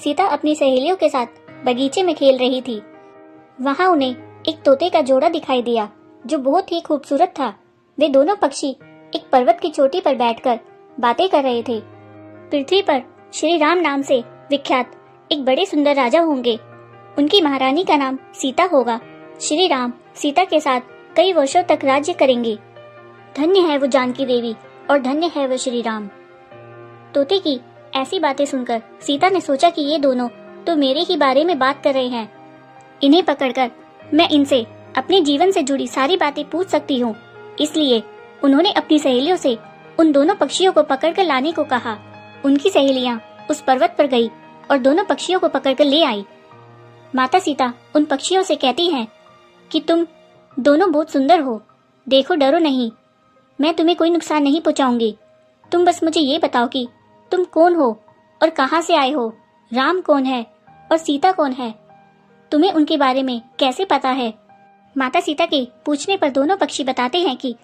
सीता अपनी सहेलियों के साथ बगीचे में खेल रही थी। वहां उन्हें एक तोते का जोड़ा दिखाई दिया जो बहुत ही खूबसूरत था। वे दोनों पक्षी एक पर्वत की चोटी पर बैठकर बातें कर रहे थे। पृथ्वी पर श्री राम नाम से विख्यात एक बड़े सुंदर राजा होंगे। उनकी महारानी का नाम सीता होगा। श्री राम सीता के साथ कई वर्षों तक राज्य करेंगे। धन्य है वो जानकी देवी और धन्य है वो श्री राम। तोते की ऐसी बातें सुनकर सीता ने सोचा कि ये दोनों तो मेरे ही बारे में बात कर रहे हैं। इन्हें पकड़कर मैं इनसे अपने जीवन से जुड़ी सारी बातें पूछ सकती हूँ। इसलिए उन्होंने अपनी सहेलियों से उन दोनों पक्षियों को पकड़कर लाने को कहा। उनकी सहेलियां उस पर्वत पर गई और दोनों पक्षियों को पकड़कर ले आई। माता सीता उन पक्षियों से कहती हैं कि तुम दोनों बहुत सुंदर हो, देखो डरो नहीं, मैं तुम्हें कोई नुकसान नहीं पहुंचाऊंगी। तुम बस मुझे ये बताओ कि तुम कौन हो और कहां से आए हो, राम कौन है और सीता कौन है, तुम्हें उनके बारे में कैसे पता है। माता सीता के पूछने पर दोनों पक्षी बताते हैं कि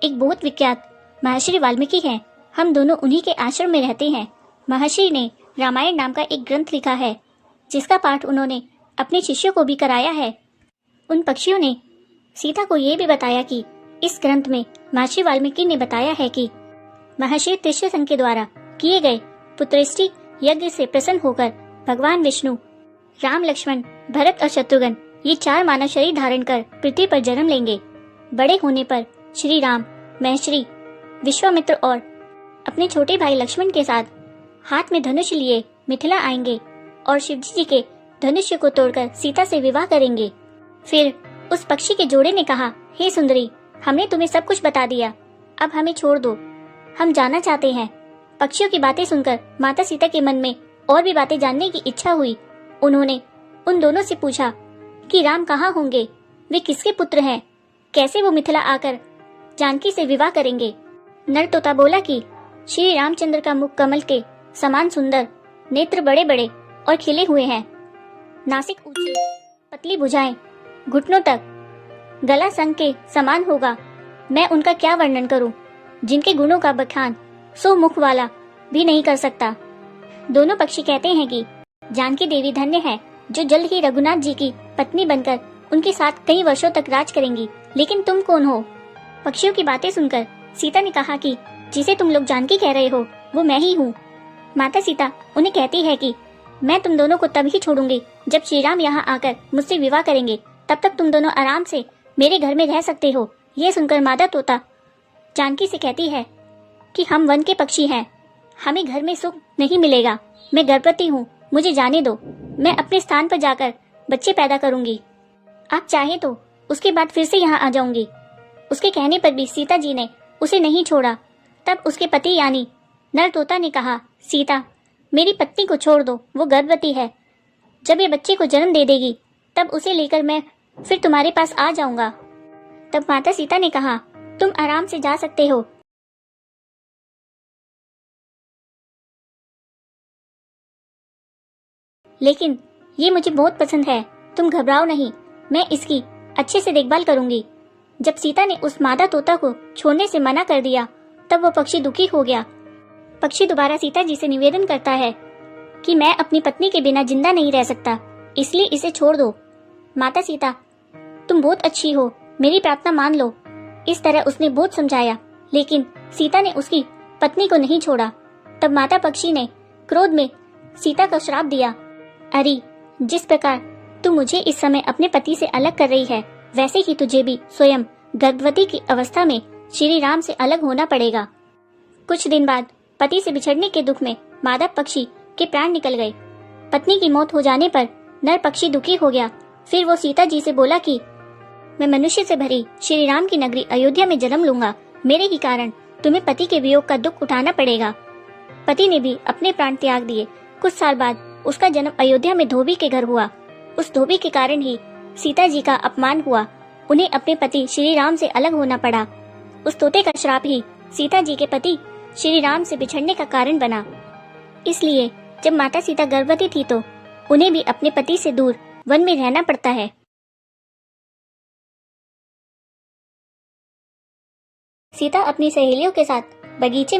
एक बहुत विख्यात महर्षि वाल्मीकि हैं, हम दोनों उन्हीं के आश्रम में रहते हैं। महर्षि ने रामायण नाम का एक ग्रंथ लिखा है जिसका पाठ उन्होंने अपने शिष्यों को भी कराया है। उन पक्षियों ने सीता को ये भी बताया कि इस ग्रंथ में महर्षि वाल्मीकि ने बताया है कि महर्षि त्रिशंकु के द्वारा किए गए पुत्रष्टि यज्ञ से प्रसन्न होकर भगवान विष्णु राम, लक्ष्मण, भरत और शत्रुघ्न ये 4 मानव शरीर धारण कर पृथ्वी पर जन्म लेंगे। बड़े होने पर श्री राम महर्षि विश्वामित्र और अपने छोटे भाई लक्ष्मण के साथ हाथ में धनुष लिए मिथिला आएंगे और शिवजी जी के धनुष्य को तोड़कर सीता से विवाह करेंगे। फिर उस पक्षी के जोड़े ने कहा, हे सुंदरी, हमने तुम्हें सब कुछ बता दिया, अब हमें छोड़ दो, हम जाना चाहते हैं। पक्षियों की बातें सुनकर माता सीता के मन में और भी बातें जानने की इच्छा हुई। उन्होंने उन दोनों से पूछा कि राम कहाँ होंगे, वे किसके पुत्र हैं, कैसे वो मिथिला आकर जानकी से विवाह करेंगे। नर तोता बोला कि श्री रामचंद्र का मुख कमल के समान सुंदर, नेत्र बड़े बड़े और खिले हुए हैं, नासिक ऊंची, पतली भुजाएं घुटनों तक, गला संग के समान होगा। मैं उनका क्या वर्णन करूं, जिनके गुणों का बखान 100 मुख वाला भी नहीं कर सकता। दोनों पक्षी कहते हैं कि जानकी देवी धन्य है जो जल्द ही रघुनाथ जी की पत्नी बनकर उनके साथ कई वर्षों तक राज करेंगी। लेकिन तुम कौन हो? पक्षियों की बातें सुनकर सीता ने कहा कि जिसे तुम लोग जानकी कह रहे हो वो मैं ही हूँ। माता सीता उन्हें कहती है कि मैं तुम दोनों को तभी छोड़ूंगी जब श्री राम यहाँ आकर मुझसे विवाह करेंगे, तब तक तुम दोनों आराम से मेरे घर में रह सकते हो। ये सुनकर मादा तोता जानकी से कहती है कि हम वन के पक्षी हैं, हमें घर में सुख नहीं मिलेगा, मैं गर्भवती हूँ, मुझे जाने दो, मैं अपने स्थान पर जाकर बच्चे पैदा करूंगी, आप चाहे तो उसके बाद फिर से यहाँ आ जाऊंगी। उसके कहने पर भी सीता जी ने उसे नहीं छोड़ा। तब उसके पति यानी नर तोता ने कहा, सीता मेरी पत्नी को छोड़ दो, वो गर्भवती है, जब ये बच्चे को जन्म दे देगी तब उसे लेकर मैं फिर तुम्हारे पास आ जाऊंगा। तब माता सीता ने कहा, तुम आराम से जा सकते हो, लेकिन ये मुझे बहुत पसंद है, तुम घबराओ नहीं, मैं इसकी अच्छे से देखभाल करूंगी। जब सीता ने उस मादा तोता को छोड़ने से मना कर दिया तब वो पक्षी दुखी हो गया। पक्षी दोबारा सीता जी से निवेदन करता है कि मैं अपनी पत्नी के बिना जिंदा नहीं रह सकता, इसलिए इसे छोड़ दो। माता सीता तुम बहुत अच्छी हो, मेरी प्रार्थना मान लो। इस तरह उसने बहुत समझाया, लेकिन सीता ने उसकी पत्नी को नहीं छोड़ा। तब माता पक्षी ने क्रोध में सीता को श्राप दिया, अरे जिस प्रकार तू मुझे इस समय अपने पति से अलग कर रही है, वैसे ही तुझे भी स्वयं गर्भवती की अवस्था में श्री राम से अलग होना पड़ेगा। कुछ दिन बाद पति से बिछड़ने के दुख में मादा पक्षी के प्राण निकल गए। पत्नी की मौत हो जाने पर नर पक्षी दुखी हो गया। फिर वो सीता जी से बोला कि मैं मनुष्य से भरी श्री राम की नगरी अयोध्या में जन्म लूंगा, मेरे ही कारण तुम्हें पति के वियोग का दुख उठाना पड़ेगा। पति ने भी अपने प्राण त्याग दिए। कुछ साल बाद उसका जन्म अयोध्या में धोबी के घर हुआ। उस धोबी के कारण ही सीता जी का अपमान हुआ, उन्हें अपने पति श्री राम से अलग होना पड़ा। उस तोते का श्राप ही सीता जी के पति श्री राम से बिछड़ने का कारण बना। इसलिए जब माता सीता गर्भवती थी तो उन्हें भी अपने पति से दूर वन में रहना पड़ता है। सीता अपनी सहेलियों के साथ बगीचे